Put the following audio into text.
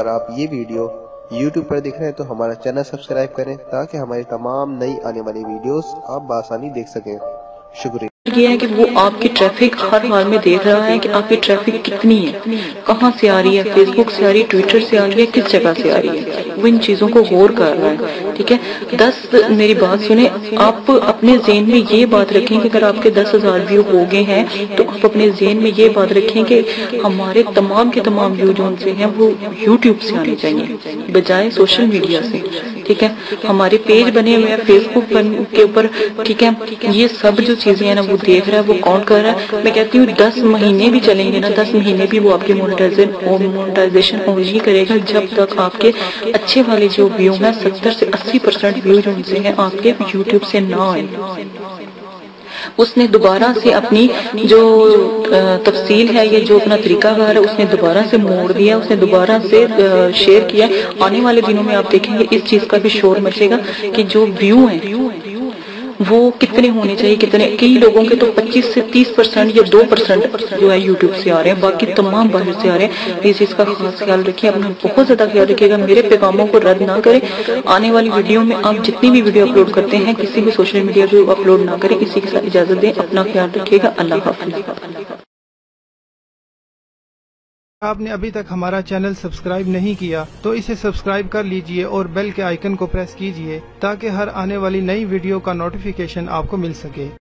اگر آپ یہ ویڈیو YouTube پر دیکھ رہے ہیں تو ہمارا چینل سبسکرائب کریں تاکہ ہماری تمام نئی آنے والی ویڈیوز آپ بآسانی دیکھ سکیں۔ شکریہ۔ یہ ہے کہ وہ آپ کی ٹریفک ہر حال میں دیکھ رہا ہے کہ آپ کی ٹریفک کتنی ہے، کہاں سے آ رہی ہے، فیس بک سے آ رہی ہے، ٹویٹر سے آ رہی ہے، کس جگہ سے آ رہی ہے، وہ ان چیزوں کو غور کر رہا ہے، ٹھیک ہے۔ میری بات سنیں، آپ اپنے ذہن میں یہ بات رکھیں کہ اگر آپ کے 10,000 ویو ہو گئے ہیں تو آپ اپنے ذہن میں یہ بات رکھیں کہ ہمارے تمام کے تمام ویو جو ان سے ہیں وہ YouTube سے آنے چاہیے بجائے سوشل میڈیا سے، ٹھیک ہے۔ ہمارے پیج بنے ہوئے ہیں فیس بک کے اوپر، ٹھیک ہے، یہ سب جو چیزیں ہیں نا وہ دیکھ رہا ہے، وہ کاؤنٹ کر رہا ہے۔ میں کہتی ہوں 10 مہینے بھی چلیں گے نا، 10 مہینے بھی وہ آپ کے مونیٹائزیشن نہیں کرے گا جب تک آپ کے اچھے والے جو ویو ہیں 70 سے 80% ویو جو ان سے ہیں آپ کے YouTube سے نہ آئے۔ اس نے دوبارہ سے اپنی جو تفصیل ہے، یہ جو اپنا طریقہ کار ہے، اس نے دوبارہ سے موڑ دیا، اس نے دوبارہ سے شیئر کیا۔ آنے والے دنوں میں آپ دیکھیں گے اس چیز کا بھی شور مچے گا کہ جو ویو ہیں وہ کتنے ہونے چاہیے، کتنے، کئی لوگوں کے تو 25 سے 30% یا 2% جو ہے YouTube سے آ رہے ہیں، باقی تمام باہر سے آ رہے ہیں۔ اس چیز کا خاص خیال رکھیں، اپنا بہت زیادہ خیال رکھیے گا، میرے پیغاموں کو رد نہ کریں۔ آنے والی ویڈیو میں آپ جتنی بھی ویڈیو اپلوڈ کرتے ہیں کسی بھی سوشل میڈیا پہ اپلوڈ نہ کریں، کسی کے ساتھ اجازت دیں، اپنا خیال رکھیے گا۔ اللہ حافظ۔ آپ نے ابھی تک ہمارا چینل سبسکرائب نہیں کیا تو اسے سبسکرائب کر لیجئے اور بیل کے آئیکن کو پریس کیجئے تاکہ ہر آنے والی نئی ویڈیو کا نوٹیفیکیشن آپ کو مل سکے۔